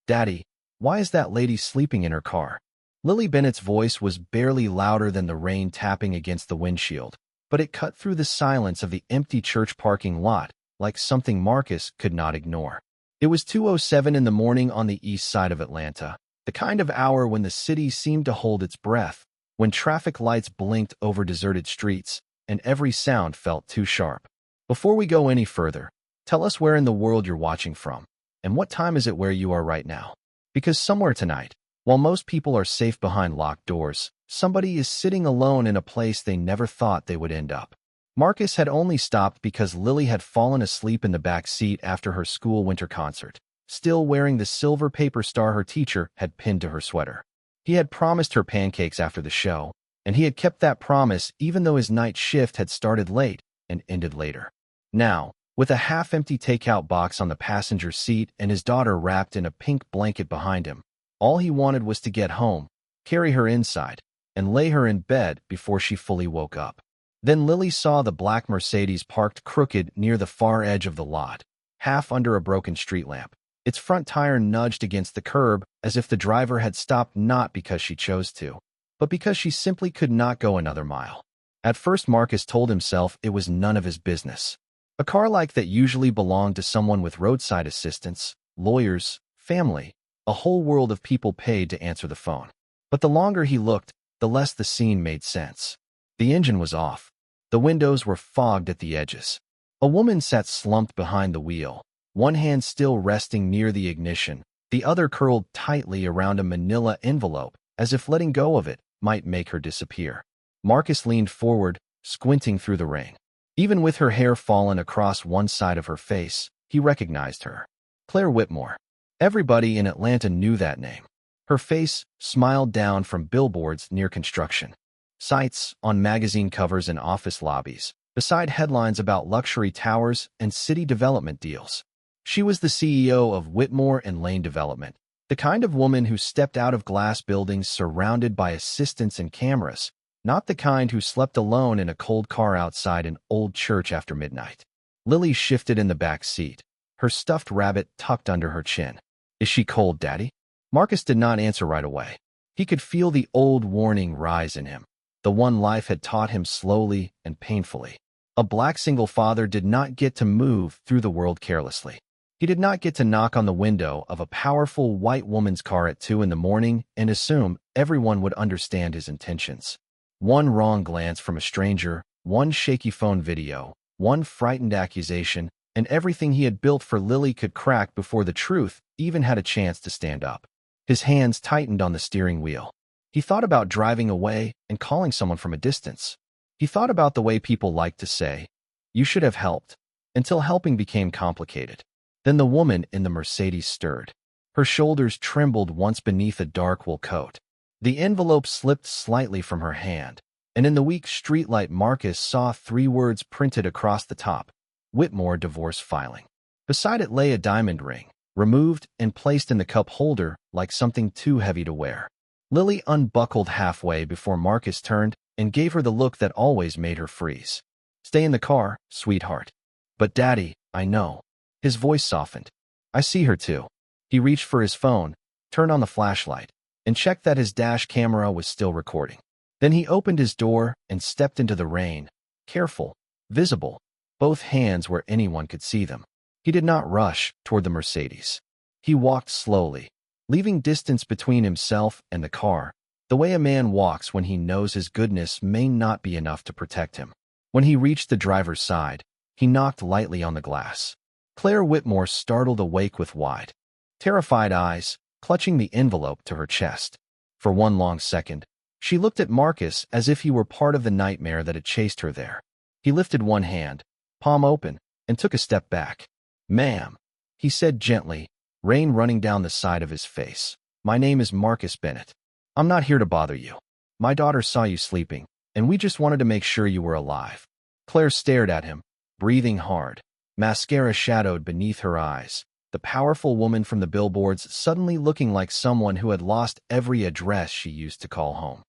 "Daddy, why is that lady sleeping in her car?" Lily Bennett's voice was barely louder than the rain tapping against the windshield, but it cut through the silence of the empty church parking lot like something Marcus could not ignore. It was 2:07 in the morning on the east side of Atlanta, the kind of hour when the city seemed to hold its breath, when traffic lights blinked over deserted streets, and every sound felt too sharp. Before we go any further, tell us where in the world you're watching from, and what time is it where you are right now? Because somewhere tonight, while most people are safe behind locked doors, somebody is sitting alone in a place they never thought they would end up. Marcus had only stopped because Lily had fallen asleep in the back seat after her school winter concert, still wearing the silver paper star her teacher had pinned to her sweater. He had promised her pancakes after the show, and he had kept that promise even though his night shift had started late and ended later. Now, with a half-empty takeout box on the passenger seat and his daughter wrapped in a pink blanket behind him, all he wanted was to get home, carry her inside, and lay her in bed before she fully woke up. Then Lily saw the black Mercedes parked crooked near the far edge of the lot, half under a broken street lamp. Its front tire nudged against the curb as if the driver had stopped not because she chose to, but because she simply could not go another mile. At first, Marcus told himself it was none of his business. A car like that usually belonged to someone with roadside assistance, lawyers, family, a whole world of people paid to answer the phone. But the longer he looked, the less the scene made sense. The engine was off. The windows were fogged at the edges. A woman sat slumped behind the wheel, one hand still resting near the ignition, the other curled tightly around a manila envelope, as if letting go of it might make her disappear. Marcus leaned forward, squinting through the rain. Even with her hair fallen across one side of her face, he recognized her. Claire Whitmore. Everybody in Atlanta knew that name. Her face smiled down from billboards near construction sites, on magazine covers and office lobbies, beside headlines about luxury towers and city development deals. She was the CEO of Whitmore and Lane Development, the kind of woman who stepped out of glass buildings surrounded by assistants and cameras, not the kind who slept alone in a cold car outside an old church after midnight. Lily shifted in the back seat, her stuffed rabbit tucked under her chin. "Is she cold, Daddy?" Marcus did not answer right away. He could feel the old warning rise in him, the one life had taught him slowly and painfully. A black single father did not get to move through the world carelessly. He did not get to knock on the window of a powerful white woman's car at 2 in the morning and assume everyone would understand his intentions. One wrong glance from a stranger, one shaky phone video, one frightened accusation, and everything he had built for Lily could crack before the truth even had a chance to stand up. His hands tightened on the steering wheel. He thought about driving away and calling someone from a distance. He thought about the way people liked to say, "You should have helped," until helping became complicated. Then the woman in the Mercedes stirred. Her shoulders trembled once beneath a dark wool coat. The envelope slipped slightly from her hand, and in the weak streetlight Marcus saw 3 words printed across the top: Whitmore divorce filing. Beside it lay a diamond ring, removed and placed in the cup holder like something too heavy to wear. Lily unbuckled halfway before Marcus turned and gave her the look that always made her freeze. "Stay in the car, sweetheart." "But Daddy, I know." His voice softened. "I see her too." He reached for his phone, turned on the flashlight, and checked that his dash camera was still recording. Then he opened his door and stepped into the rain, careful, visible, both hands where anyone could see them. He did not rush toward the Mercedes. He walked slowly, leaving distance between himself and the car, the way a man walks when he knows his goodness may not be enough to protect him. When he reached the driver's side, he knocked lightly on the glass. Claire Whitmore startled awake with wide, terrified eyes, clutching the envelope to her chest. For one long second, she looked at Marcus as if he were part of the nightmare that had chased her there. He lifted one hand, palm open, and took a step back. "Ma'am," he said gently, rain running down the side of his face. "My name is Marcus Bennett. I'm not here to bother you. My daughter saw you sleeping, and we just wanted to make sure you were alive." Claire stared at him, breathing hard, mascara shadowed beneath her eyes, the powerful woman from the billboards suddenly looking like someone who had lost every address she used to call home.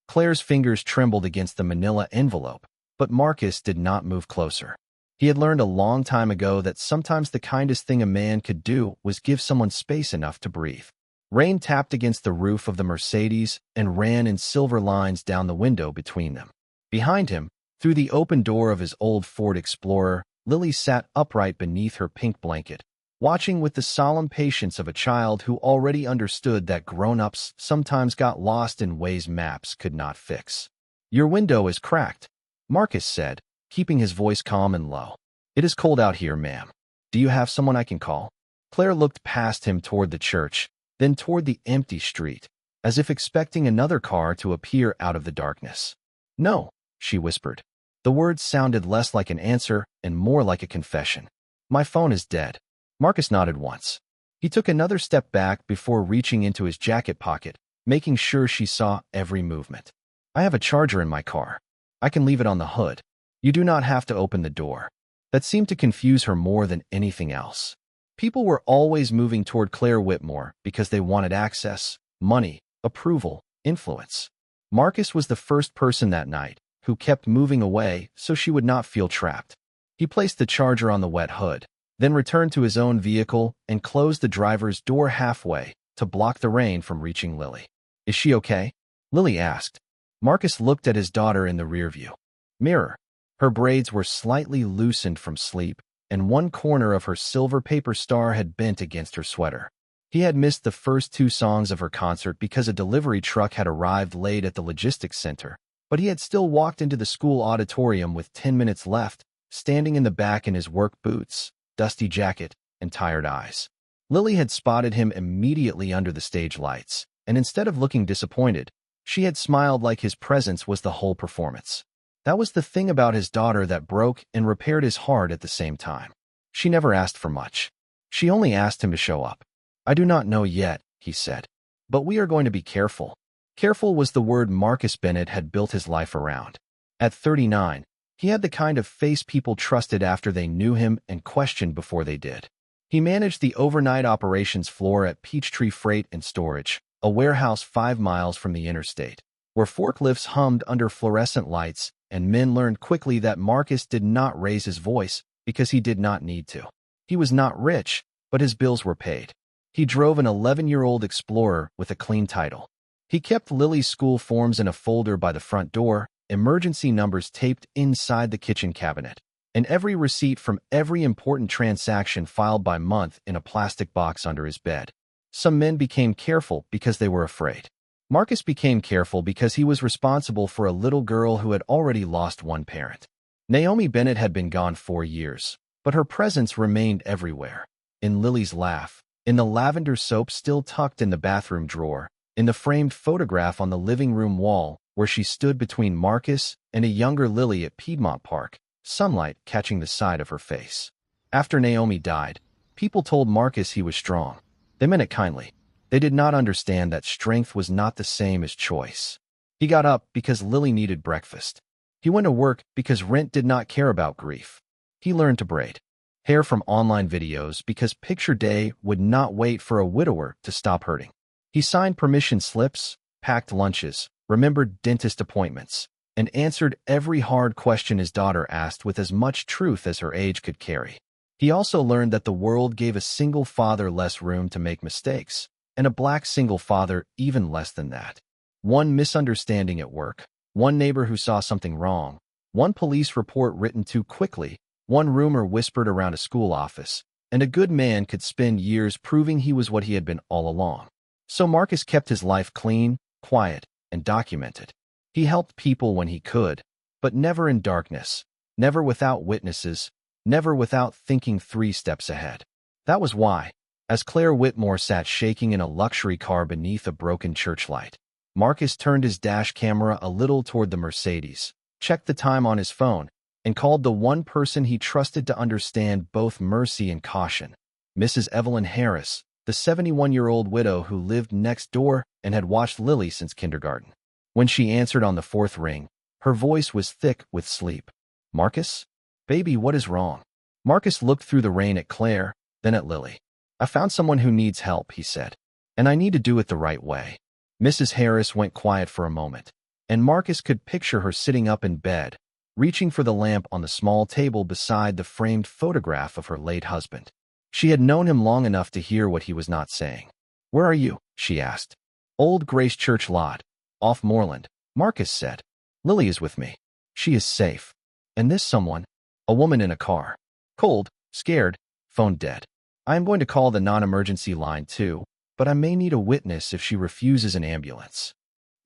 Claire's fingers trembled against the manila envelope, but Marcus did not move closer. He had learned a long time ago that sometimes the kindest thing a man could do was give someone space enough to breathe. Rain tapped against the roof of the Mercedes and ran in silver lines down the window between them. Behind him, through the open door of his old Ford Explorer, Lily sat upright beneath her pink blanket, watching with the solemn patience of a child who already understood that grown-ups sometimes got lost in ways maps could not fix. "Your window is cracked," Marcus said, keeping his voice calm and low. "It is cold out here, ma'am. Do you have someone I can call?" Claire looked past him toward the church, then toward the empty street, as if expecting another car to appear out of the darkness. "No," she whispered. The words sounded less like an answer and more like a confession. "My phone is dead." Marcus nodded once. He took another step back before reaching into his jacket pocket, making sure she saw every movement. "I have a charger in my car. I can leave it on the hood. You do not have to open the door." That seemed to confuse her more than anything else. People were always moving toward Claire Whitmore because they wanted access, money, approval, influence. Marcus was the first person that night who kept moving away so she would not feel trapped. He placed the charger on the wet hood, then returned to his own vehicle and closed the driver's door halfway to block the rain from reaching Lily. "Is she okay?" Lily asked. Marcus looked at his daughter in the rearview mirror. Her braids were slightly loosened from sleep, and one corner of her silver paper star had bent against her sweater. He had missed the first two songs of her concert because a delivery truck had arrived late at the logistics center, but he had still walked into the school auditorium with 10 minutes left, standing in the back in his work boots, dusty jacket, and tired eyes. Lily had spotted him immediately under the stage lights, and instead of looking disappointed, she had smiled like his presence was the whole performance. That was the thing about his daughter that broke and repaired his heart at the same time. She never asked for much. She only asked him to show up. "I do not know yet," he said, "but we are going to be careful." Careful was the word Marcus Bennett had built his life around. At 39, he had the kind of face people trusted after they knew him and questioned before they did. He managed the overnight operations floor at Peachtree Freight and Storage, a warehouse 5 miles from the interstate, where forklifts hummed under fluorescent lights, and men learned quickly that Marcus did not raise his voice because he did not need to. He was not rich, but his bills were paid. He drove an 11-year-old Explorer with a clean title. He kept Lily's school forms in a folder by the front door, emergency numbers taped inside the kitchen cabinet, and every receipt from every important transaction filed by month in a plastic box under his bed. Some men became careful because they were afraid. Marcus became careful because he was responsible for a little girl who had already lost one parent. Naomi Bennett had been gone 4 years, but her presence remained everywhere. In Lily's laugh, in the lavender soap still tucked in the bathroom drawer, in the framed photograph on the living room wall where she stood between Marcus and a younger Lily at Piedmont Park, sunlight catching the side of her face. After Naomi died, people told Marcus he was strong. They meant it kindly. They did not understand that strength was not the same as choice. He got up because Lily needed breakfast. He went to work because rent did not care about grief. He learned to braid hair from online videos because picture day would not wait for a widower to stop hurting. He signed permission slips, packed lunches, remembered dentist appointments, and answered every hard question his daughter asked with as much truth as her age could carry. He also learned that the world gave a single father less room to make mistakes, and a black single father even less than that. One misunderstanding at work, one neighbor who saw something wrong, one police report written too quickly, one rumor whispered around a school office, and a good man could spend years proving he was what he had been all along. So Marcus kept his life clean, quiet, and documented. He helped people when he could, but never in darkness, never without witnesses, never without thinking 3 steps ahead. That was why, as Claire Whitmore sat shaking in a luxury car beneath a broken church light, Marcus turned his dash camera a little toward the Mercedes, checked the time on his phone, and called the one person he trusted to understand both mercy and caution, Mrs. Evelyn Harris, the 71-year-old widow who lived next door and had watched Lily since kindergarten. When she answered on the 4th ring, her voice was thick with sleep. "Marcus? Baby, what is wrong?" Marcus looked through the rain at Claire, then at Lily. "I found someone who needs help," he said, "and I need to do it the right way." Mrs. Harris went quiet for a moment, and Marcus could picture her sitting up in bed, reaching for the lamp on the small table beside the framed photograph of her late husband. She had known him long enough to hear what he was not saying. "Where are you?" she asked. "Old Grace Church lot. Off Moreland," Marcus said. "Lily is with me. She is safe. And this someone? A woman in a car. Cold, scared, phone dead. I am going to call the non-emergency line too, but I may need a witness if she refuses an ambulance."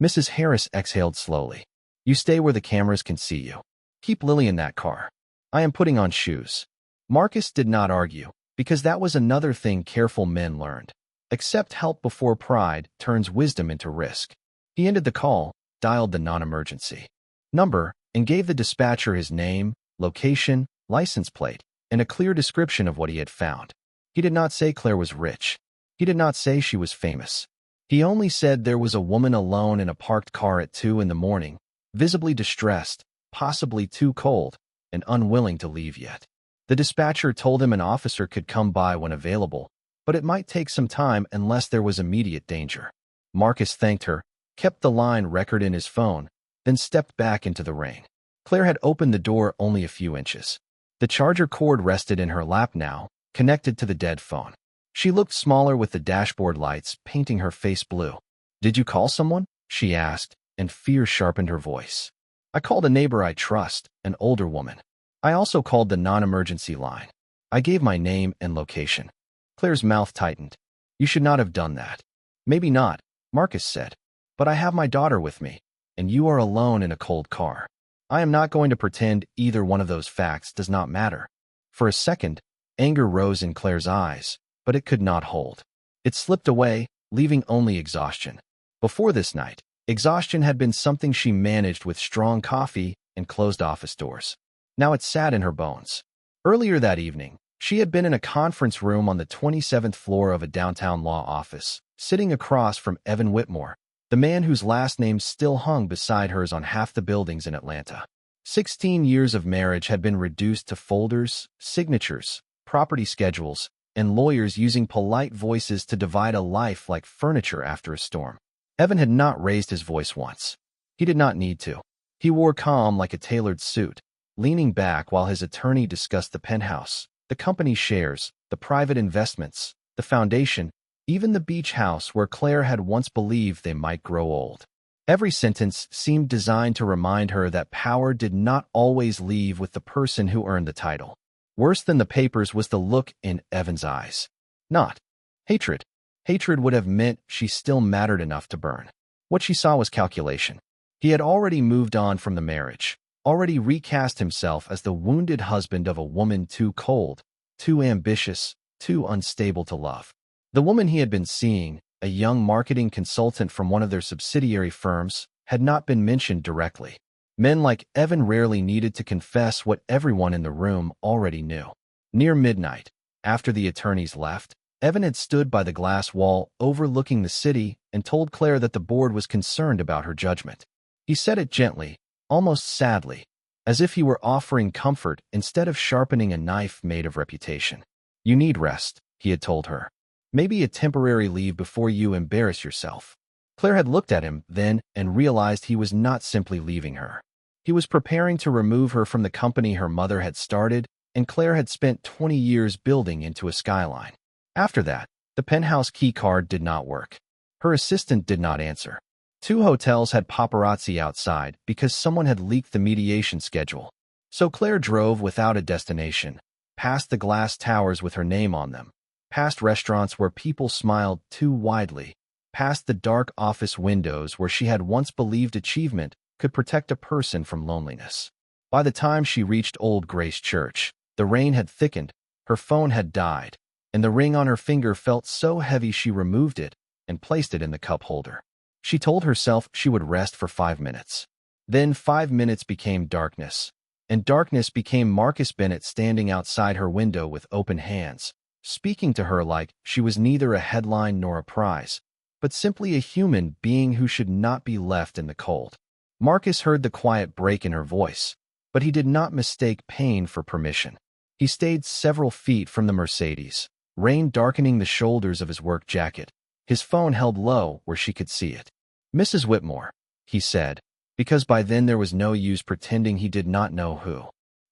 Mrs. Harris exhaled slowly. "You stay where the cameras can see you. Keep Lily in that car. I am putting on shoes." Marcus did not argue, because that was another thing careful men learned. Accept help before pride turns wisdom into risk. He ended the call, dialed the non-emergency number, and gave the dispatcher his name, location, license plate, and a clear description of what he had found. He did not say Claire was rich. He did not say she was famous. He only said there was a woman alone in a parked car at 2 in the morning, visibly distressed, possibly too cold, and unwilling to leave yet. The dispatcher told him an officer could come by when available, but it might take some time unless there was immediate danger. Marcus thanked her, kept the line record in his phone, then stepped back into the rain. Claire had opened the door only a few inches. The charger cord rested in her lap now, connected to the dead phone. She looked smaller with the dashboard lights painting her face blue. "Did you call someone?" she asked, and fear sharpened her voice. "I called a neighbor I trust, an older woman. I also called the non-emergency line. I gave my name and location." Claire's mouth tightened. "You should not have done that." "Maybe not," Marcus said. "But I have my daughter with me, and you are alone in a cold car. I am not going to pretend either one of those facts does not matter." For a second, anger rose in Claire's eyes, but it could not hold. It slipped away, leaving only exhaustion. Before this night, exhaustion had been something she managed with strong coffee and closed office doors. Now it sat in her bones. Earlier that evening, she had been in a conference room on the 27th floor of a downtown law office, sitting across from Evan Whitmore, the man whose last name still hung beside hers on half the buildings in Atlanta. 16 years of marriage had been reduced to folders, signatures, property schedules, and lawyers using polite voices to divide a life like furniture after a storm. Evan had not raised his voice once. He did not need to. He wore calm like a tailored suit, leaning back while his attorney discussed the penthouse, the company's shares, the private investments, the foundation, even the beach house where Claire had once believed they might grow old. Every sentence seemed designed to remind her that power did not always leave with the person who earned the title. Worse than the papers was the look in Evan's eyes. Not hatred. Hatred would have meant she still mattered enough to burn. What she saw was calculation. He had already moved on from the marriage, already recast himself as the wounded husband of a woman too cold, too ambitious, too unstable to love. The woman he had been seeing, a young marketing consultant from one of their subsidiary firms, had not been mentioned directly. Men like Evan rarely needed to confess what everyone in the room already knew. Near midnight, after the attorneys left, Evan had stood by the glass wall overlooking the city and told Claire that the board was concerned about her judgment. He said it gently, almost sadly, as if he were offering comfort instead of sharpening a knife made of reputation. "You need rest," he had told her. "Maybe a temporary leave before you embarrass yourself." Claire had looked at him then and realized he was not simply leaving her. He was preparing to remove her from the company her mother had started and Claire had spent 20 years building into a skyline. After that, the penthouse key card did not work. Her assistant did not answer. 2 hotels had paparazzi outside because someone had leaked the mediation schedule. So Claire drove without a destination, past the glass towers with her name on them, past restaurants where people smiled too widely, past the dark office windows where she had once believed achievement could protect a person from loneliness. By the time she reached Old Grace Church, the rain had thickened, her phone had died, and the ring on her finger felt so heavy she removed it and placed it in the cup holder. She told herself she would rest for 5 minutes. Then 5 minutes became darkness, and darkness became Marcus Bennett standing outside her window with open hands, speaking to her like she was neither a headline nor a prize, but simply a human being who should not be left in the cold. Marcus heard the quiet break in her voice, but he did not mistake pain for permission. He stayed several feet from the Mercedes, rain darkening the shoulders of his work jacket, his phone held low where she could see it. "Mrs. Whitmore," he said, because by then there was no use pretending he did not know who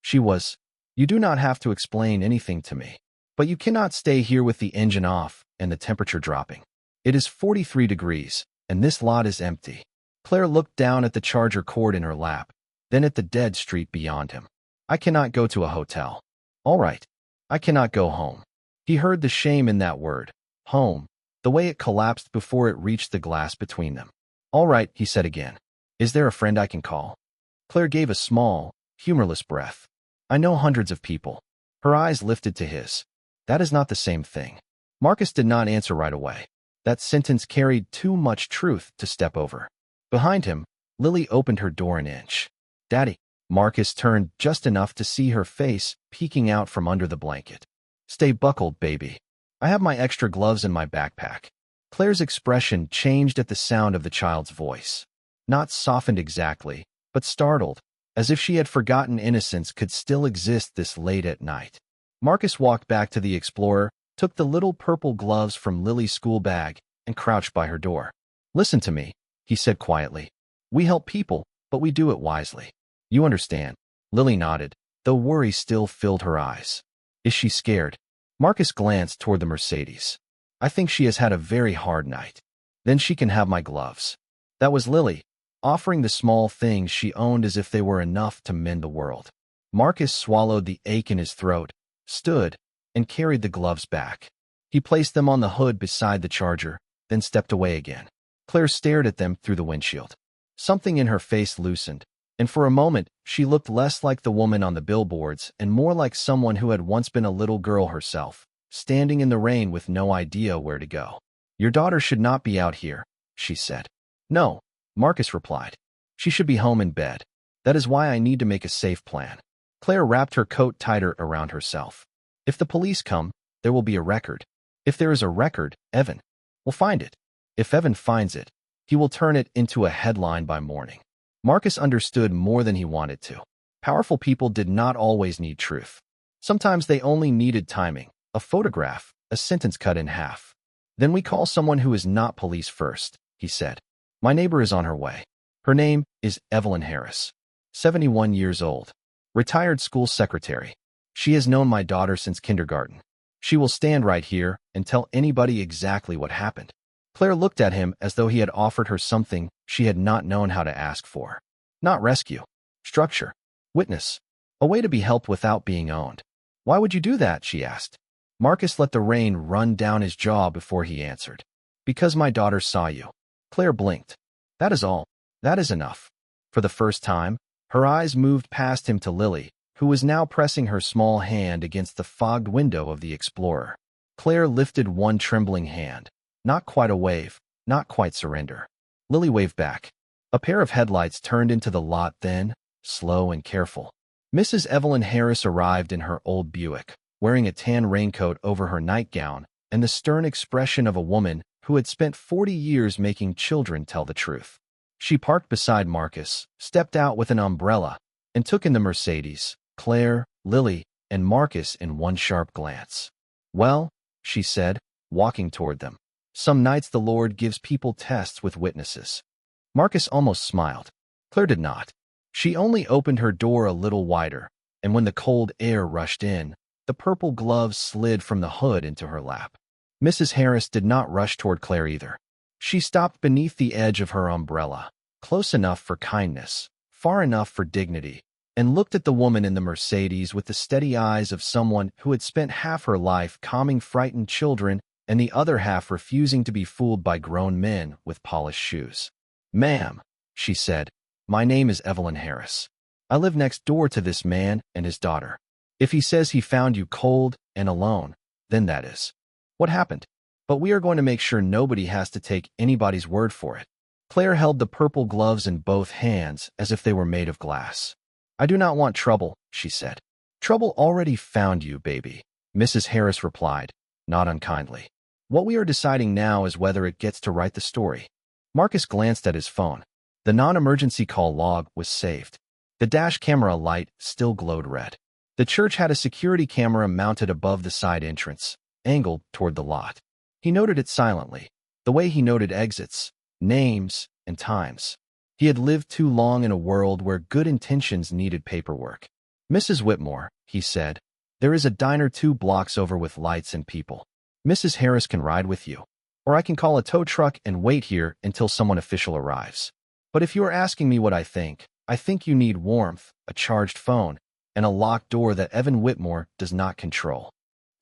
she was. You do not have to explain anything to me, but you cannot stay here with the engine off and the temperature dropping. It is 43 degrees, and this lot is empty. Claire looked down at the charger cord in her lap, then at the dead street beyond him. I cannot go to a hotel. All right. I cannot go home. He heard the shame in that word, home, the way it collapsed before it reached the glass between them. All right, he said again. Is there a friend I can call? Claire gave a small, humorless breath. I know hundreds of people. Her eyes lifted to his. That is not the same thing. Marcus did not answer right away. That sentence carried too much truth to step over. Behind him, Lily opened her door an inch. Daddy. Marcus turned just enough to see her face peeking out from under the blanket. Stay buckled, baby. I have my extra gloves in my backpack. Claire's expression changed at the sound of the child's voice. Not softened exactly, but startled, as if she had forgotten innocence could still exist this late at night. Marcus walked back to the Explorer, took the little purple gloves from Lily's school bag, and crouched by her door. Listen to me, he said quietly. We help people, but we do it wisely. You understand? Lily nodded, though worry still filled her eyes. Is she scared? Marcus glanced toward the Mercedes. I think she has had a very hard night. Then she can have my gloves. That was Lily, offering the small things she owned as if they were enough to mend the world. Marcus swallowed the ache in his throat, stood, and carried the gloves back. He placed them on the hood beside the charger, then stepped away again. Claire stared at them through the windshield. Something in her face loosened, and for a moment she looked less like the woman on the billboards and more like someone who had once been a little girl herself, standing in the rain with no idea where to go. Your daughter should not be out here, she said. No, Marcus replied. She should be home in bed. That is why I need to make a safe plan. Claire wrapped her coat tighter around herself. If the police come, there will be a record. If there is a record, Evan will find it. If Evan finds it, he will turn it into a headline by morning. Marcus understood more than he wanted to. Powerful people did not always need truth. Sometimes they only needed timing, a photograph, a sentence cut in half. Then we call someone who is not police first, he said. My neighbor is on her way. Her name is Evelyn Harris, 71 years old, retired school secretary. She has known my daughter since kindergarten. She will stand right here and tell anybody exactly what happened. Claire looked at him as though he had offered her something she had not known how to ask for. Not rescue. Structure. Witness. A way to be helped without being owned. Why would you do that? She asked. Marcus let the rain run down his jaw before he answered. Because my daughter saw you. Claire blinked. That is all. That is enough. For the first time, her eyes moved past him to Lily, who was now pressing her small hand against the fogged window of the Explorer. Claire lifted one trembling hand. Not quite a wave, not quite surrender. Lily waved back. A pair of headlights turned into the lot then, slow and careful. Mrs. Evelyn Harris arrived in her old Buick, wearing a tan raincoat over her nightgown and the stern expression of a woman who had spent 40 years making children tell the truth. She parked beside Marcus, stepped out with an umbrella, and took in the Mercedes, Claire, Lily, and Marcus in one sharp glance. Well, she said, walking toward them. Some nights the Lord gives people tests with witnesses. Marcus almost smiled. Claire did not. She only opened her door a little wider, and when the cold air rushed in, the purple gloves slid from the hood into her lap. Mrs. Harris did not rush toward Claire either. She stopped beneath the edge of her umbrella, close enough for kindness, far enough for dignity, and looked at the woman in the Mercedes with the steady eyes of someone who had spent half her life calming frightened children and the other half refusing to be fooled by grown men with polished shoes. Ma'am, she said, my name is Evelyn Harris. I live next door to this man and his daughter. If he says he found you cold and alone, then that is what happened. But we are going to make sure nobody has to take anybody's word for it. Claire held the purple gloves in both hands as if they were made of glass. I do not want trouble, she said. Trouble already found you, baby, Mrs. Harris replied, not unkindly. What we are deciding now is whether it gets to write the story. Marcus glanced at his phone. The non-emergency call log was saved. The dash camera light still glowed red. The church had a security camera mounted above the side entrance, angled toward the lot. He noted it silently, the way he noted exits, names, and times. He had lived too long in a world where good intentions needed paperwork. "Mrs. Whitmore," he said, "there is a diner 2 blocks over with lights and people. Mrs. Harris can ride with you. Or I can call a tow truck and wait here until someone official arrives. But if you are asking me what I think you need warmth, a charged phone, and a locked door that Evan Whitmore does not control."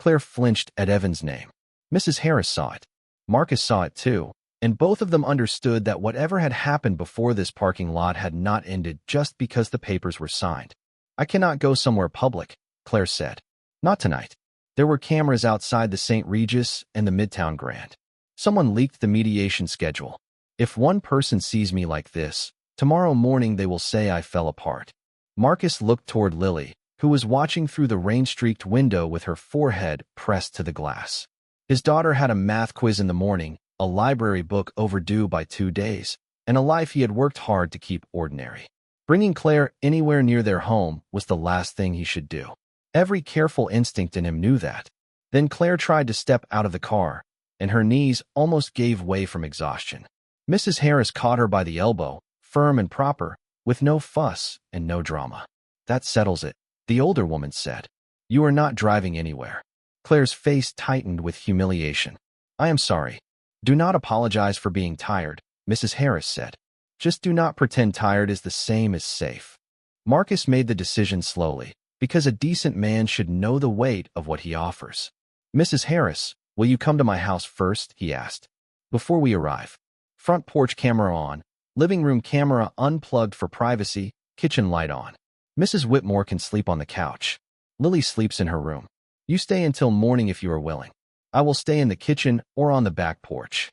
Claire flinched at Evan's name. Mrs. Harris saw it. Marcus saw it too, and both of them understood that whatever had happened before this parking lot had not ended just because the papers were signed. "I cannot go somewhere public," Claire said. "Not tonight." There were cameras outside the St. Regis and the Midtown Grand. Someone leaked the mediation schedule. "If one person sees me like this, tomorrow morning they will say I fell apart." Marcus looked toward Lily, who was watching through the rain-streaked window with her forehead pressed to the glass. His daughter had a math quiz in the morning, a library book overdue by 2 days, and a life he had worked hard to keep ordinary. Bringing Claire anywhere near their home was the last thing he should do. Every careful instinct in him knew that. Then Claire tried to step out of the car, and her knees almost gave way from exhaustion. Mrs. Harris caught her by the elbow, firm and proper, with no fuss and no drama. "That settles it," the older woman said. "You are not driving anywhere." Claire's face tightened with humiliation. "I am sorry. Do not apologize for being tired," Mrs. Harris said. "Just do not pretend tired is the same as safe." Marcus made the decision slowly, because a decent man should know the weight of what he offers. "Mrs. Harris, will you come to my house first?" he asked. "Before we arrive. Front porch camera on, living room camera unplugged for privacy, kitchen light on. Mrs. Whitmore can sleep on the couch. Lily sleeps in her room. You stay until morning if you are willing. I will stay in the kitchen or on the back porch."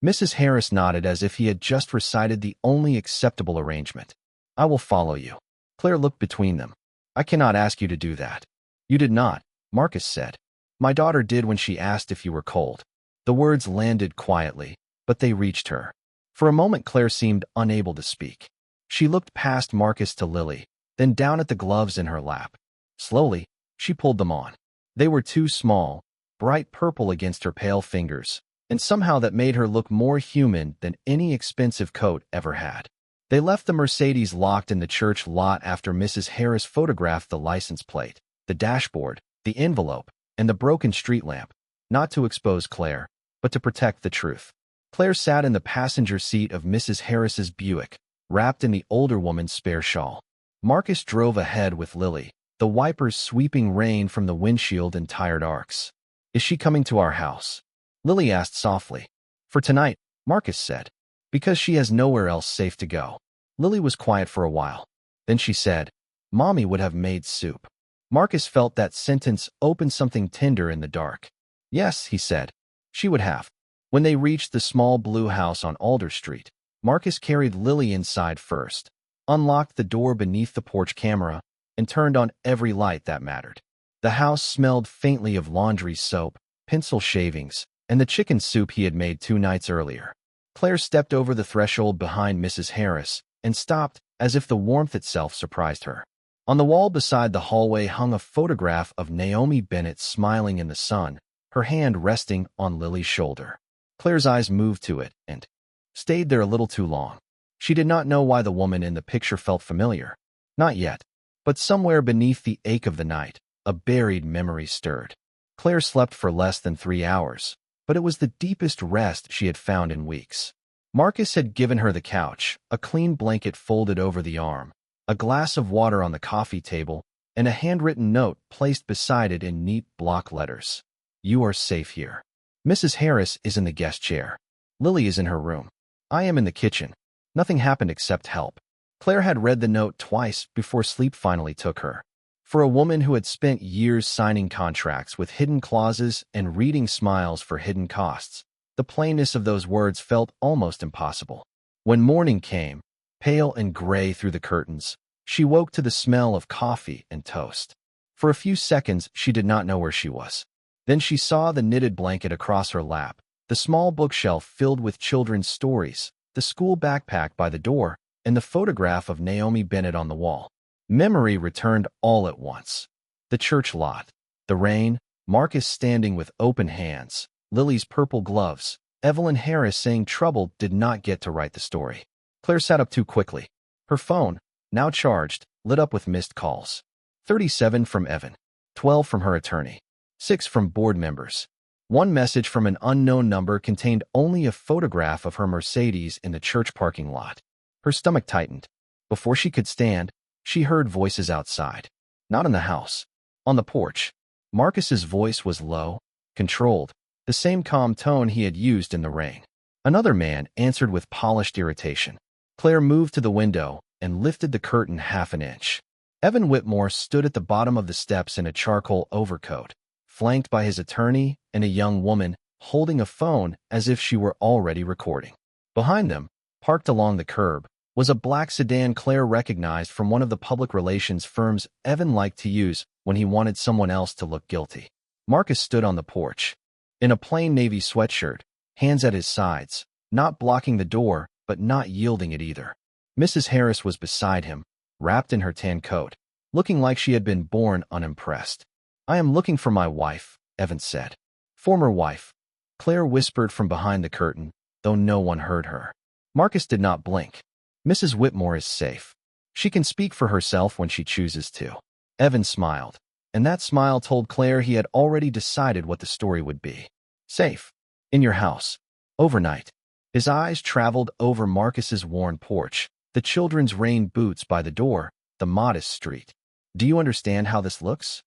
Mrs. Harris nodded as if he had just recited the only acceptable arrangement. "I will follow you." Claire looked between them. "I cannot ask you to do that." "You did not," Marcus said. "My daughter did when she asked if you were cold." The words landed quietly, but they reached her. For a moment Claire seemed unable to speak. She looked past Marcus to Lily, then down at the gloves in her lap. Slowly, she pulled them on. They were too small, bright purple against her pale fingers, and somehow that made her look more human than any expensive coat ever had. They left the Mercedes locked in the church lot after Mrs. Harris photographed the license plate, the dashboard, the envelope, and the broken street lamp, not to expose Claire, but to protect the truth. Claire sat in the passenger seat of Mrs. Harris's Buick, wrapped in the older woman's spare shawl. Marcus drove ahead with Lily, the wipers sweeping rain from the windshield in tired arcs. "Is she coming to our house?" Lily asked softly. "For tonight," Marcus said, "because she has nowhere else safe to go." Lily was quiet for a while. Then she said, "Mommy would have made soup." Marcus felt that sentence open something tender in the dark. "Yes," he said, "she would have." When they reached the small blue house on Alder Street, Marcus carried Lily inside first, unlocked the door beneath the porch camera, and turned on every light that mattered. The house smelled faintly of laundry soap, pencil shavings, and the chicken soup he had made 2 nights earlier. Claire stepped over the threshold behind Mrs. Harris and stopped as if the warmth itself surprised her. On the wall beside the hallway hung a photograph of Naomi Bennett smiling in the sun, her hand resting on Lily's shoulder. Claire's eyes moved to it and stayed there a little too long. She did not know why the woman in the picture felt familiar. Not yet. But somewhere beneath the ache of the night, a buried memory stirred. Claire slept for less than 3 hours, but it was the deepest rest she had found in weeks. Marcus had given her the couch, a clean blanket folded over the arm, a glass of water on the coffee table, and a handwritten note placed beside it in neat block letters. "You are safe here. Mrs. Harris is in the guest chair. Lily is in her room. I am in the kitchen. Nothing happened except help." Claire had read the note twice before sleep finally took her. For a woman who had spent years signing contracts with hidden clauses and reading smiles for hidden costs, the plainness of those words felt almost impossible. When morning came, pale and gray through the curtains, she woke to the smell of coffee and toast. For a few seconds, she did not know where she was. Then she saw the knitted blanket across her lap, the small bookshelf filled with children's stories, the school backpack by the door, and the photograph of Naomi Bennett on the wall. Memory returned all at once. The church lot, the rain, Marcus standing with open hands, Lily's purple gloves, Evelyn Harris saying trouble did not get to write the story. Claire sat up too quickly. Her phone, now charged, lit up with missed calls. 37 from Evan, 12 from her attorney, 6 from board members. One message from an unknown number contained only a photograph of her Mercedes in the church parking lot. Her stomach tightened. Before she could stand, she heard voices outside. Not in the house. On the porch. Marcus's voice was low, controlled, the same calm tone he had used in the rain. Another man answered with polished irritation. Claire moved to the window and lifted the curtain half an inch. Evan Whitmore stood at the bottom of the steps in a charcoal overcoat, flanked by his attorney and a young woman holding a phone as if she were already recording. Behind them, parked along the curb, was a black sedan Claire recognized from one of the public relations firms Evan liked to use when he wanted someone else to look guilty. Marcus stood on the porch, in a plain navy sweatshirt, hands at his sides, not blocking the door, but not yielding it either. Mrs. Harris was beside him, wrapped in her tan coat, looking like she had been born unimpressed. "I am looking for my wife," Evan said. "Former wife," Claire whispered from behind the curtain, though no one heard her. Marcus did not blink. "Mrs. Whitmore is safe. She can speak for herself when she chooses to." Evan smiled, and that smile told Claire he had already decided what the story would be. "Safe. In your house. Overnight." His eyes traveled over Marcus's worn porch, the children's rain boots by the door, the modest street. "Do you understand how this looks?"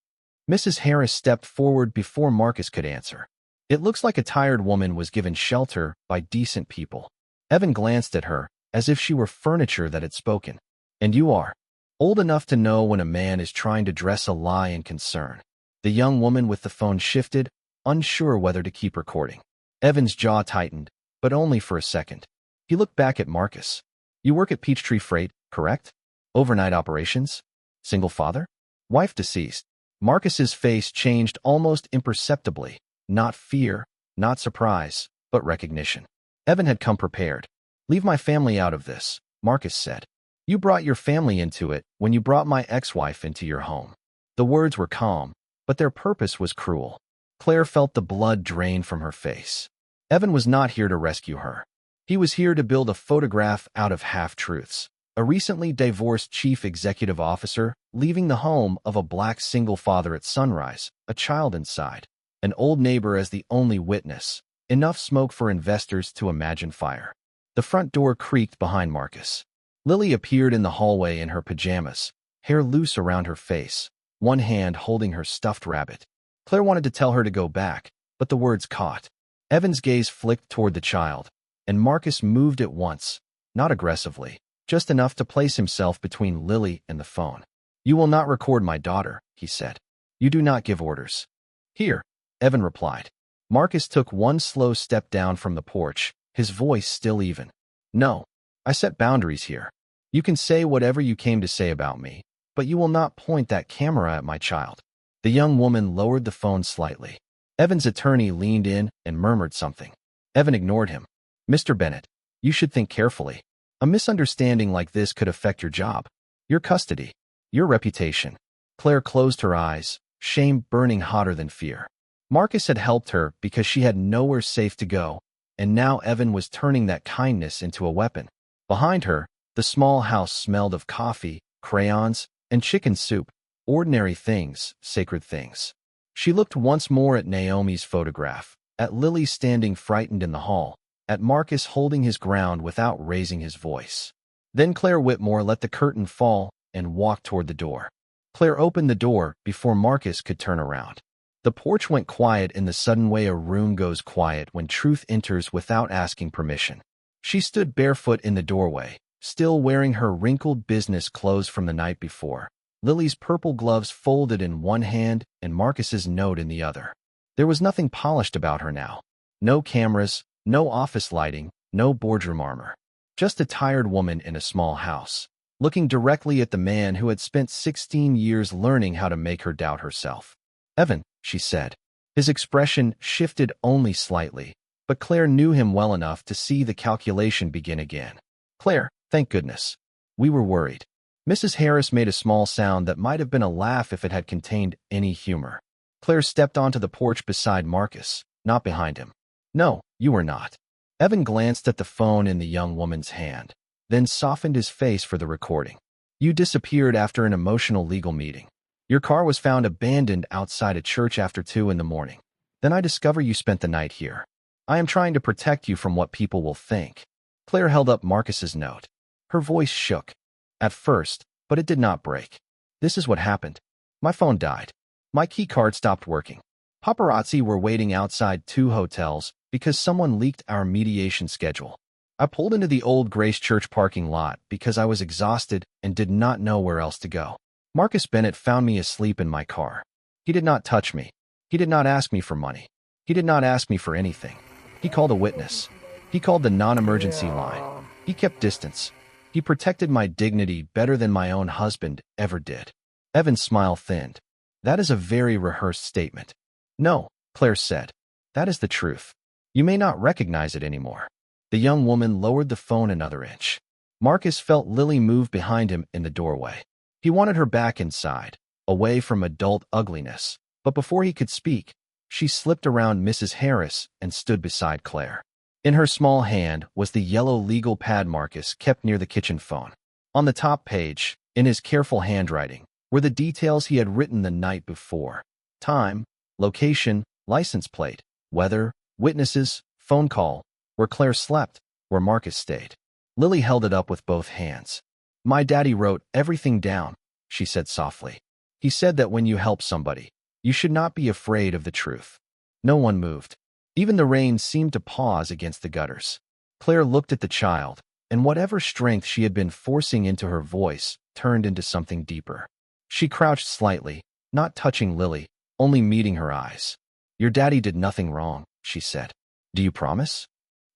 Mrs. Harris stepped forward before Marcus could answer. "It looks like a tired woman was given shelter by decent people." Evan glanced at her, as if she were furniture that had spoken. "And you are old enough to know when a man is trying to dress a lie in concern." The young woman with the phone shifted, unsure whether to keep recording. Evan's jaw tightened, but only for a second. He looked back at Marcus. "You work at Peachtree Freight, correct? Overnight operations? Single father? Wife deceased?" Marcus's face changed almost imperceptibly. Not fear, not surprise, but recognition. Evan had come prepared. "Leave my family out of this," Marcus said. "You brought your family into it when you brought my ex-wife into your home." The words were calm, but their purpose was cruel. Claire felt the blood drain from her face. Evan was not here to rescue her. He was here to build a photograph out of half-truths. A recently divorced chief executive officer leaving the home of a black single father at sunrise, a child inside, an old neighbor as the only witness, enough smoke for investors to imagine fire. The front door creaked behind Marcus. Lily appeared in the hallway in her pajamas, hair loose around her face, one hand holding her stuffed rabbit. Claire wanted to tell her to go back, but the words caught. Evan's gaze flicked toward the child, and Marcus moved at once, not aggressively, just enough to place himself between Lily and the phone. "You will not record my daughter," he said. "You do not give orders." "Here," Evan replied. Marcus took one slow step down from the porch, his voice still even. "No, I set boundaries here. You can say whatever you came to say about me, but you will not point that camera at my child." The young woman lowered the phone slightly. Evan's attorney leaned in and murmured something. Evan ignored him. "Mr. Bennett, you should think carefully. A misunderstanding like this could affect your job, your custody, your reputation." Claire closed her eyes, shame burning hotter than fear. Marcus had helped her because she had nowhere safe to go, and now Evan was turning that kindness into a weapon. Behind her, the small house smelled of coffee, crayons, and chicken soup, ordinary things, sacred things. She looked once more at Naomi's photograph, at Lily standing frightened in the hall, at Marcus holding his ground without raising his voice. Then Claire Whitmore let the curtain fall and walked toward the door. Claire opened the door before Marcus could turn around. The porch went quiet in the sudden way a room goes quiet when truth enters without asking permission. She stood barefoot in the doorway, still wearing her wrinkled business clothes from the night before, Lily's purple gloves folded in one hand and Marcus's note in the other. There was nothing polished about her now. No cameras, no office lighting, no boardroom armor. Just a tired woman in a small house, looking directly at the man who had spent 16 years learning how to make her doubt herself. "Evan," she said. His expression shifted only slightly, but Claire knew him well enough to see the calculation begin again. "Claire, thank goodness. We were worried." Mrs. Harris made a small sound that might have been a laugh if it had contained any humor. Claire stepped onto the porch beside Marcus, not behind him. "No, you were not." Evan glanced at the phone in the young woman's hand. then softened his face for the recording. You disappeared after an emotional legal meeting. Your car was found abandoned outside a church after 2 in the morning. Then I discover you spent the night here. I am trying to protect you from what people will think. Claire held up Marcus's note. Her voice shook. At first, but it did not break. This is what happened. My phone died. My key card stopped working. Paparazzi were waiting outside 2 hotels because someone leaked our mediation schedule. I pulled into the old Grace Church parking lot because I was exhausted and did not know where else to go. Marcus Bennett found me asleep in my car. He did not touch me. He did not ask me for money. He did not ask me for anything. He called a witness. He called the non-emergency line. He kept distance. He protected my dignity better than my own husband ever did. Evan's smile thinned. That is a very rehearsed statement. No, Claire said. That is the truth. You may not recognize it anymore. The young woman lowered the phone another inch. Marcus felt Lily move behind him in the doorway. He wanted her back inside, away from adult ugliness. But before he could speak, she slipped around Mrs. Harris and stood beside Claire. In her small hand was the yellow legal pad Marcus kept near the kitchen phone. On the top page, in his careful handwriting, were the details he had written the night before. Time, location, license plate, weather, witnesses, phone call, where Claire slept, where Marcus stayed. Lily held it up with both hands. My daddy wrote everything down, she said softly. He said that when you help somebody, you should not be afraid of the truth. No one moved. Even the rain seemed to pause against the gutters. Claire looked at the child, and whatever strength she had been forcing into her voice turned into something deeper. She crouched slightly, not touching Lily, only meeting her eyes. Your daddy did nothing wrong, she said. Do you promise?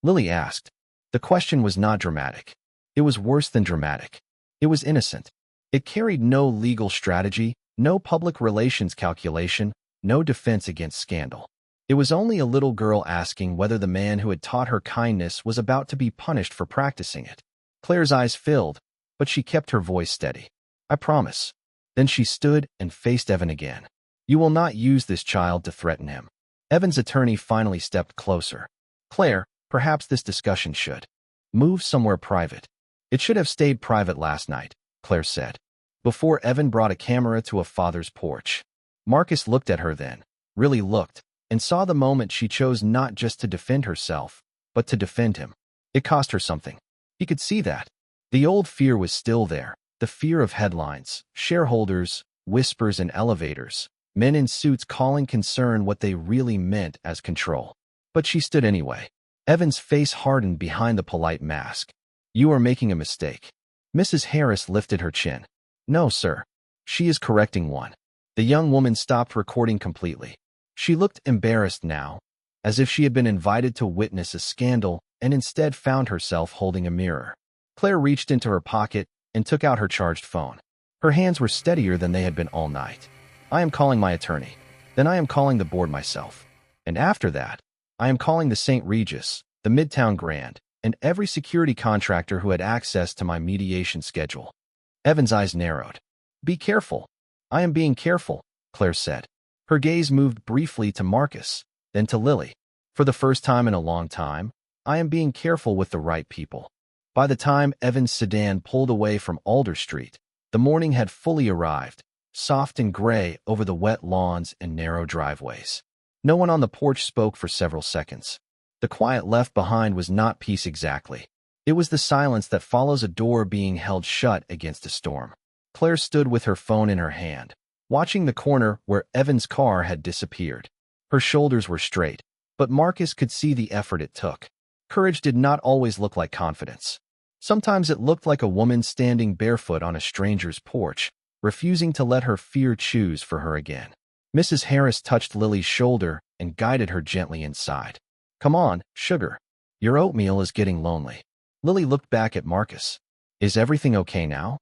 Lily asked. The question was not dramatic. It was worse than dramatic. It was innocent. It carried no legal strategy, no public relations calculation, no defense against scandal. It was only a little girl asking whether the man who had taught her kindness was about to be punished for practicing it. Claire's eyes filled, but she kept her voice steady. I promise. Then she stood and faced Evan again. You will not use this child to threaten him. Evan's attorney finally stepped closer. Claire, perhaps this discussion should move somewhere private. It should have stayed private last night, Claire said, before Evan brought a camera to a father's porch. Marcus looked at her then, really looked, and saw the moment she chose not just to defend herself, but to defend him. It cost her something. He could see that. The old fear was still there, the fear of headlines, shareholders, whispers in elevators, men in suits calling concern what they really meant as control. But she stood anyway. Evan's face hardened behind the polite mask. You are making a mistake. Mrs. Harris lifted her chin. No, sir. She is correcting one. The young woman stopped recording completely. She looked embarrassed now, as if she had been invited to witness a scandal and instead found herself holding a mirror. Claire reached into her pocket and took out her charged phone. Her hands were steadier than they had been all night. I am calling my attorney. Then I am calling the board myself. And after that, I am calling the St. Regis, the Midtown Grand, and every security contractor who had access to my mediation schedule. Evan's eyes narrowed. Be careful. I am being careful, Claire said. Her gaze moved briefly to Marcus, then to Lily. For the first time in a long time, I am being careful with the right people. By the time Evan's sedan pulled away from Alder Street, the morning had fully arrived, soft and gray over the wet lawns and narrow driveways. No one on the porch spoke for several seconds. The quiet left behind was not peace exactly. It was the silence that follows a door being held shut against a storm. Claire stood with her phone in her hand, watching the corner where Evan's car had disappeared. Her shoulders were straight, but Marcus could see the effort it took. Courage did not always look like confidence. Sometimes it looked like a woman standing barefoot on a stranger's porch, refusing to let her fear choose for her again. Mrs. Harris touched Lily's shoulder and guided her gently inside. Come on, sugar. Your oatmeal is getting lonely. Lily looked back at Marcus. Is everything okay now?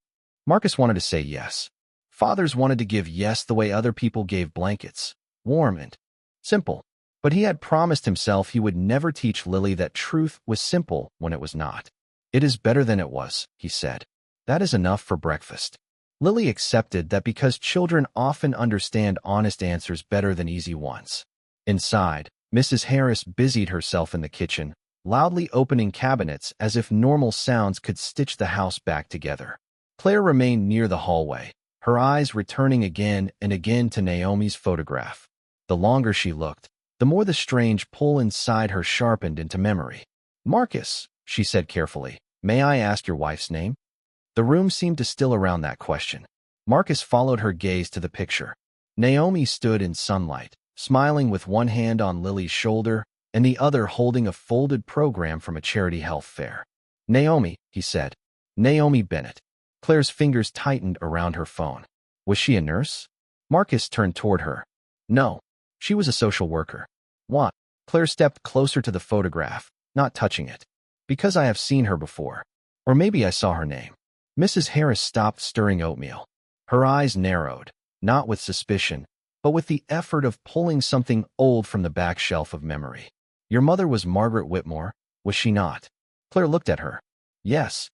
Marcus wanted to say yes. Fathers wanted to give yes the way other people gave blankets, warm and simple. But he had promised himself he would never teach Lily that truth was simple when it was not. It is better than it was, he said. That is enough for breakfast. Lily accepted that because children often understand honest answers better than easy ones. Inside, Mrs. Harris busied herself in the kitchen, loudly opening cabinets as if normal sounds could stitch the house back together. Claire remained near the hallway, her eyes returning again and again to Naomi's photograph. The longer she looked, the more the strange pull inside her sharpened into memory. "Marcus," she said carefully, "may I ask your wife's name?" The room seemed to still around that question. Marcus followed her gaze to the picture. Naomi stood in sunlight, smiling with one hand on Lily's shoulder and the other holding a folded program from a charity health fair. "Naomi," he said. "Naomi Bennett." Claire's fingers tightened around her phone. Was she a nurse? Marcus turned toward her. No, she was a social worker. What? Claire stepped closer to the photograph, not touching it. Because I have seen her before. Or maybe I saw her name. Mrs. Harris stopped stirring oatmeal. Her eyes narrowed, not with suspicion, but with the effort of pulling something old from the back shelf of memory. Your mother was Margaret Whitmore, was she not? Claire looked at her. Yes.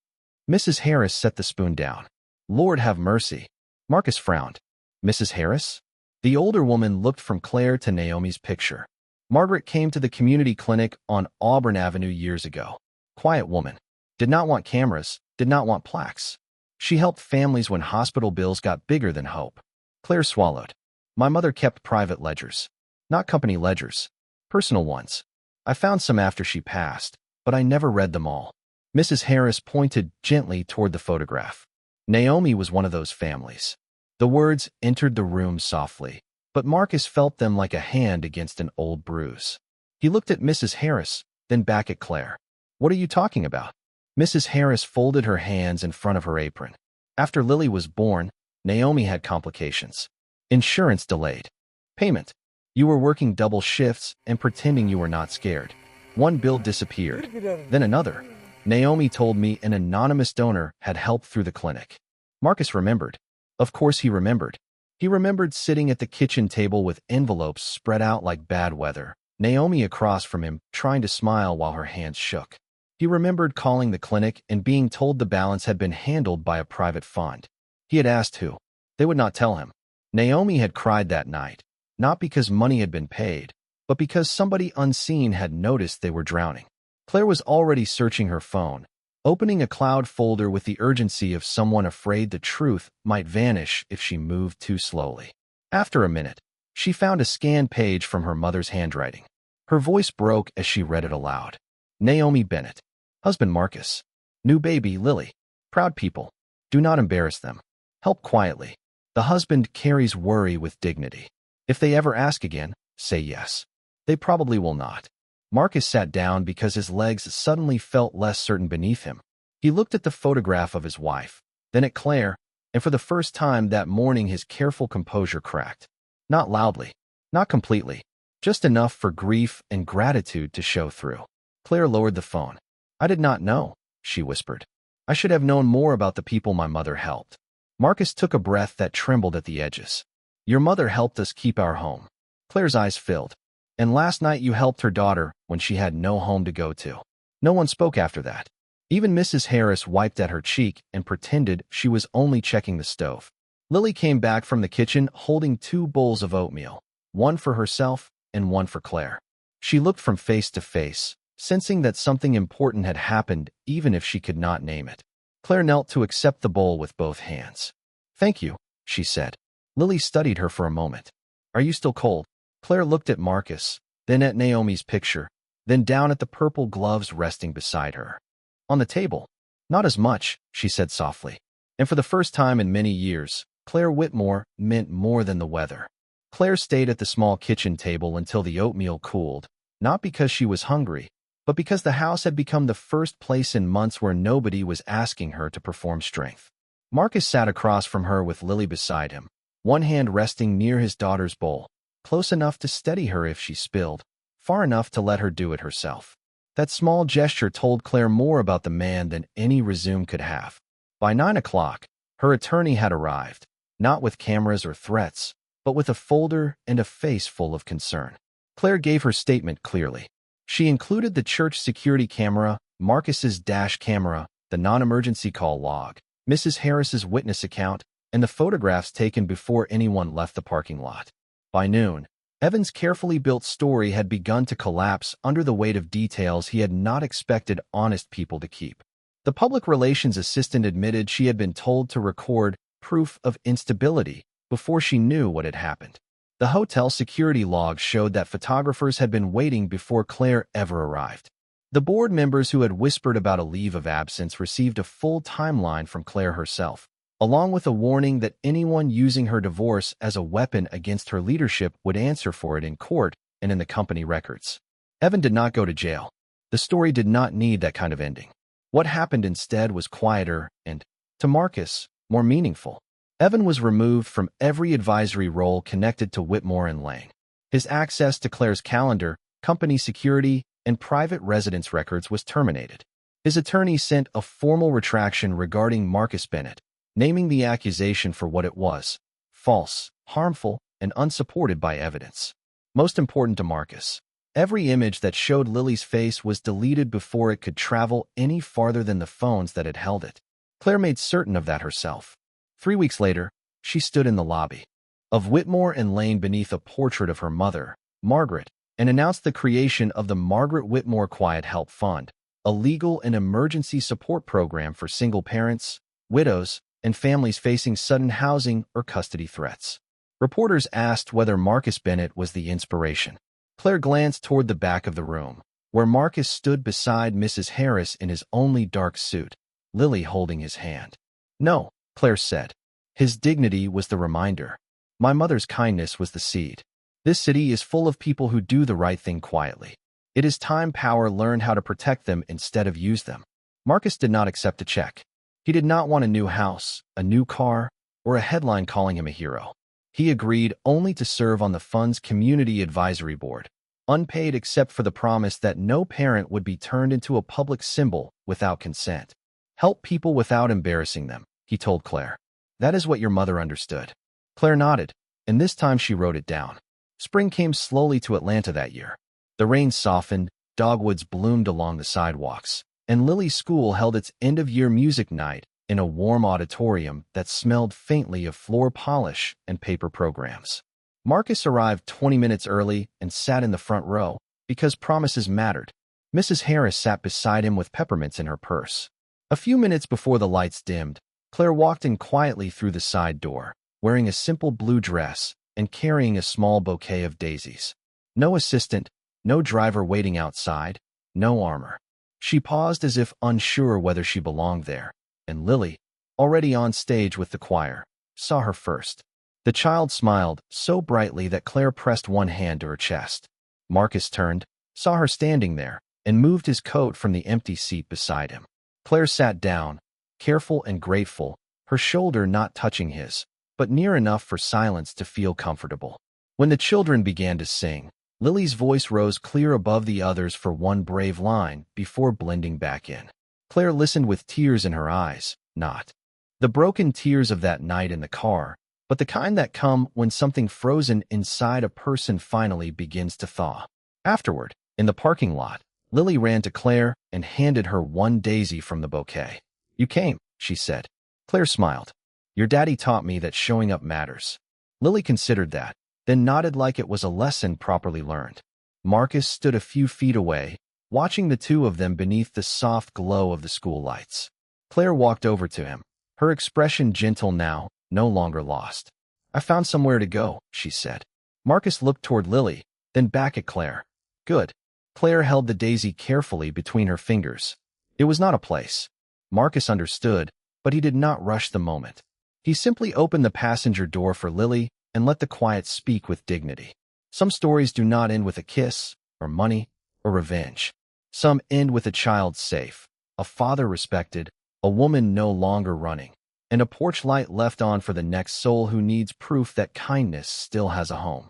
Mrs. Harris set the spoon down. Lord have mercy. Marcus frowned. Mrs. Harris? The older woman looked from Claire to Naomi's picture. Margaret came to the community clinic on Auburn Avenue years ago. Quiet woman. Did not want cameras, did not want plaques. She helped families when hospital bills got bigger than hope. Claire swallowed. My mother kept private ledgers. Not company ledgers. Personal ones. I found some after she passed, but I never read them all. Mrs. Harris pointed gently toward the photograph. Naomi was one of those families. The words entered the room softly, but Marcus felt them like a hand against an old bruise. He looked at Mrs. Harris, then back at Claire. What are you talking about? Mrs. Harris folded her hands in front of her apron. After Lily was born, Naomi had complications. Insurance delayed. Payment. You were working double shifts and pretending you were not scared. One bill disappeared. Then another. Naomi told me an anonymous donor had helped through the clinic. Marcus remembered. Of course he remembered. He remembered sitting at the kitchen table with envelopes spread out like bad weather, Naomi across from him, trying to smile while her hands shook. He remembered calling the clinic and being told the balance had been handled by a private fund. He had asked who. They would not tell him. Naomi had cried that night, not because money had been paid, but because somebody unseen had noticed they were drowning. Claire was already searching her phone, opening a cloud folder with the urgency of someone afraid the truth might vanish if she moved too slowly. After a minute, she found a scanned page from her mother's handwriting. Her voice broke as she read it aloud. Naomi Bennett. Husband Marcus. New baby Lily. Proud people. Do not embarrass them. Help quietly. The husband carries worry with dignity. If they ever ask again, say yes. They probably will not. Marcus sat down because his legs suddenly felt less certain beneath him. He looked at the photograph of his wife, then at Claire, and for the first time that morning his careful composure cracked. Not loudly, not completely, just enough for grief and gratitude to show through. Claire lowered the phone. I did not know, she whispered. I should have known more about the people my mother helped. Marcus took a breath that trembled at the edges. Your mother helped us keep our home. Claire's eyes filled. And last night you helped her daughter when she had no home to go to. No one spoke after that. Even Mrs. Harris wiped at her cheek and pretended she was only checking the stove. Lily came back from the kitchen holding 2 bowls of oatmeal, one for herself and one for Claire. She looked from face to face, sensing that something important had happened even if she could not name it. Claire knelt to accept the bowl with both hands. Thank you, she said. Lily studied her for a moment. Are you still cold? Claire looked at Marcus, then at Naomi's picture, then down at the purple gloves resting beside her. On the table. Not as much, she said softly. And for the first time in many years, Claire Whitmore meant more than the weather. Claire stayed at the small kitchen table until the oatmeal cooled, not because she was hungry, but because the house had become the first place in months where nobody was asking her to perform strength. Marcus sat across from her with Lily beside him, one hand resting near his daughter's bowl, close enough to steady her if she spilled, far enough to let her do it herself. That small gesture told Claire more about the man than any resume could have. By 9 o'clock, her attorney had arrived, not with cameras or threats, but with a folder and a face full of concern. Claire gave her statement clearly. She included the church security camera, Marcus's dash camera, the non-emergency call log, Mrs. Harris's witness account, and the photographs taken before anyone left the parking lot. By noon, Evan's carefully built story had begun to collapse under the weight of details he had not expected honest people to keep. The public relations assistant admitted she had been told to record proof of instability before she knew what had happened. The hotel security logs showed that photographers had been waiting before Claire ever arrived. The board members who had whispered about a leave of absence received a full timeline from Claire herself, along with a warning that anyone using her divorce as a weapon against her leadership would answer for it in court and in the company records. Evan did not go to jail. The story did not need that kind of ending. What happened instead was quieter and, to Marcus, more meaningful. Evan was removed from every advisory role connected to Whitmore and Lane. His access to Claire's calendar, company security, and private residence records was terminated. His attorney sent a formal retraction regarding Marcus Bennett, naming the accusation for what it was: false, harmful, and unsupported by evidence. Most important to Marcus, every image that showed Lily's face was deleted before it could travel any farther than the phones that had held it. Claire made certain of that herself. 3 weeks later, she stood in the lobby of Whitmore and Lane beneath a portrait of her mother, Margaret, and announced the creation of the Margaret Whitmore Quiet Help Fund, a legal and emergency support program for single parents, widows, and families facing sudden housing or custody threats. Reporters asked whether Marcus Bennett was the inspiration. Claire glanced toward the back of the room, where Marcus stood beside Mrs. Harris in his only dark suit, Lily holding his hand. No, Claire said. His dignity was the reminder. My mother's kindness was the seed. This city is full of people who do the right thing quietly. It is time power learned how to protect them instead of use them. Marcus did not accept a check. He did not want a new house, a new car, or a headline calling him a hero. He agreed only to serve on the fund's community advisory board, unpaid except for the promise that no parent would be turned into a public symbol without consent. Help people without embarrassing them, he told Claire. That is what your mother understood. Claire nodded, and this time she wrote it down. Spring came slowly to Atlanta that year. The rain softened, dogwoods bloomed along the sidewalks, and Lily's school held its end-of-year music night in a warm auditorium that smelled faintly of floor polish and paper programs. Marcus arrived 20 minutes early and sat in the front row because promises mattered. Mrs. Harris sat beside him with peppermints in her purse. A few minutes before the lights dimmed, Claire walked in quietly through the side door, wearing a simple blue dress and carrying a small bouquet of daisies. No assistant, no driver waiting outside, no armor. She paused as if unsure whether she belonged there, and Lily, already on stage with the choir, saw her first. The child smiled so brightly that Claire pressed one hand to her chest. Marcus turned, saw her standing there, and moved his coat from the empty seat beside him. Claire sat down, careful and grateful, her shoulder not touching his, but near enough for silence to feel comfortable. When the children began to sing, Lily's voice rose clear above the others for one brave line before blending back in. Claire listened with tears in her eyes, not the broken tears of that night in the car, but the kind that come when something frozen inside a person finally begins to thaw. Afterward, in the parking lot, Lily ran to Claire and handed her one daisy from the bouquet. You came, she said. Claire smiled. Your daddy taught me that showing up matters. Lily considered that, then nodded like it was a lesson properly learned. Marcus stood a few feet away, watching the two of them beneath the soft glow of the school lights. Claire walked over to him, her expression gentle now, no longer lost. I found somewhere to go, she said. Marcus looked toward Lily, then back at Claire. Good. Claire held the daisy carefully between her fingers. It was not a place. Marcus understood, but he did not rush the moment. He simply opened the passenger door for Lily and let the quiet speak with dignity. Some stories do not end with a kiss, or money, or revenge. Some end with a child safe, a father respected, a woman no longer running, and a porch light left on for the next soul who needs proof that kindness still has a home.